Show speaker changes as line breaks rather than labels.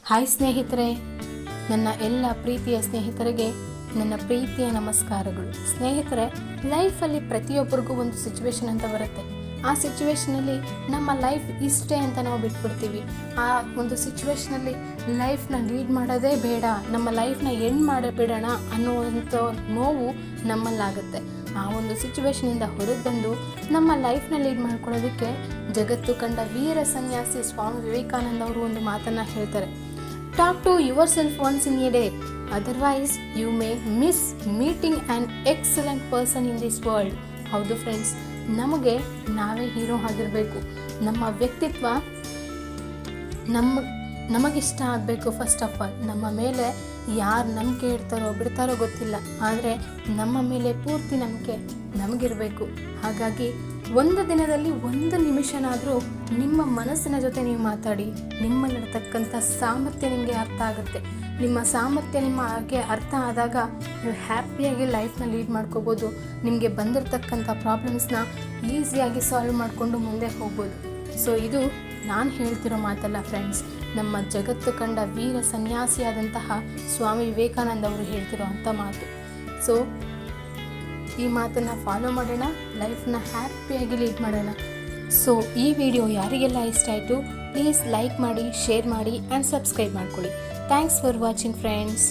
Hi ಸ್ನೇಹಿತರೆ, ನನ್ನ ಎಲ್ಲ ಪ್ರೀತಿಯ ಸ್ನೇಹಿತರಿಗೆ ನನ್ನ ಪ್ರೀತಿಯ ನಮಸ್ಕಾರಗಳು. ಸ್ನೇಹಿತರೆ, ಲೈಫಲ್ಲಿ ಪ್ರತಿಯೊಬ್ಬರಿಗೂ ಒಂದು ಸಿಚುವೇಶನ್ ಅಂತ ಬರುತ್ತೆ. ಆ ಸಿಚುವೇಶನಲ್ಲಿ ನಮ್ಮ ಲೈಫ್ ಇಷ್ಟೇ ಅಂತ ನಾವು ಬಿಟ್ಬಿಡ್ತೀವಿ. ಆ ಒಂದು ಸಿಚುವೇಶನಲ್ಲಿ ಲೈಫ್ನ ಲೀಡ್ ಮಾಡೋದೇ ಬೇಡ, ನಮ್ಮ ಲೈಫ್ನ ಎಂಡ್ ಮಾಡಿಬಿಡೋಣ ಅನ್ನುವಂಥ ನೋವು ನಮ್ಮಲ್ಲಾಗುತ್ತೆ. ಆ ಒಂದು ಸಿಚುವೇಶನಿಂದ ಹೊರಗೆ ಬಂದು ನಮ್ಮ ಲೈಫ್ನ ಲೀಡ್ ಮಾಡ್ಕೊಳ್ಳೋದಕ್ಕೆ ಜಗತ್ತು ಕಂಡ ವೀರ ಸನ್ಯಾಸಿ ಸ್ವಾಮಿ ವಿವೇಕಾನಂದ ಅವರು ಒಂದು ಮಾತನ್ನು ಹೇಳ್ತಾರೆ. Talk to yourself once in a day, otherwise you may miss meeting an excellent person in this world. ಹೌದು ಫ್ರೆಂಡ್ಸ್, ನಮಗೆ ನಾವೇ ಹೀರೋ ಆಗಿರಬೇಕು. ನಮ್ಮ ವ್ಯಕ್ತಿತ್ವ ನಮಗಿಷ್ಟ ಆಗಬೇಕು. ಫಸ್ಟ್ ಆಫ್ ಆಲ್ ನಮ್ಮ ಮೇಲೆ ಯಾರು ನಂಬಿಕೆ ಇಡ್ತಾರೋ ಬಿಡ್ತಾರೋ ಗೊತ್ತಿಲ್ಲ, ಆದರೆ ನಮ್ಮ ಮೇಲೆ ಪೂರ್ತಿ ನಂಬಿಕೆ ನಮಗಿರಬೇಕು. ಹಾಗಾಗಿ ಒಂದು ದಿನದಲ್ಲಿ ಒಂದು ನಿಮಿಷನಾದರೂ ನಿಮ್ಮ ಮನಸ್ಸಿನ ಜೊತೆ ನೀವು ಮಾತಾಡಿ. ನಿಮ್ಮಲ್ಲಿರತಕ್ಕಂಥ ಸಾಮರ್ಥ್ಯ ನಿಮಗೆ ಅರ್ಥ ಆಗುತ್ತೆ. ನಿಮ್ಮ ಸಾಮರ್ಥ್ಯ ನಿಮಗೆ ಅರ್ಥ ಆದಾಗ ನೀವು ಹ್ಯಾಪಿಯಾಗಿ ಲೈಫ್ನ ಲೀಡ್ ಮಾಡ್ಕೋಬೋದು. ನಿಮಗೆ ಬಂದಿರತಕ್ಕಂಥ ಪ್ರಾಬ್ಲಮ್ಸ್ನ ಈಸಿಯಾಗಿ ಸಾಲ್ವ್ ಮಾಡಿಕೊಂಡು ಮುಂದೆ ಹೋಗ್ಬೋದು. ಸೊ ಇದು ನಾನು ಹೇಳ್ತಿರೋ ಮಾತಲ್ಲ ಫ್ರೆಂಡ್ಸ್, ನಮ್ಮ ಜಗತ್ತು ಕಂಡ ವೀರ ಸನ್ಯಾಸಿಯಾದಂತಹ ಸ್ವಾಮಿ ವಿವೇಕಾನಂದ ಅವರು ಹೇಳ್ತಿರೋ ಅಂಥ ಮಾತು. ಸೊ ಈ ಮಾತನ್ನು ಫಾಲೋ ಮಾಡೋಣ, ಲೈಫ್ನ ಹ್ಯಾಪಿಯಾಗಿ ಲೀಡ್ ಮಾಡೋಣ. ಸೊ ಈ ವಿಡಿಯೋ ಯಾರಿಗೆಲ್ಲ ಇಷ್ಟ ಆಯಿತು ಪ್ಲೀಸ್ ಲೈಕ್ ಮಾಡಿ, ಶೇರ್ ಮಾಡಿ ಆ್ಯಂಡ್ ಸಬ್ಸ್ಕ್ರೈಬ್ ಮಾಡ್ಕೊಳ್ಳಿ. Thanks for watching friends.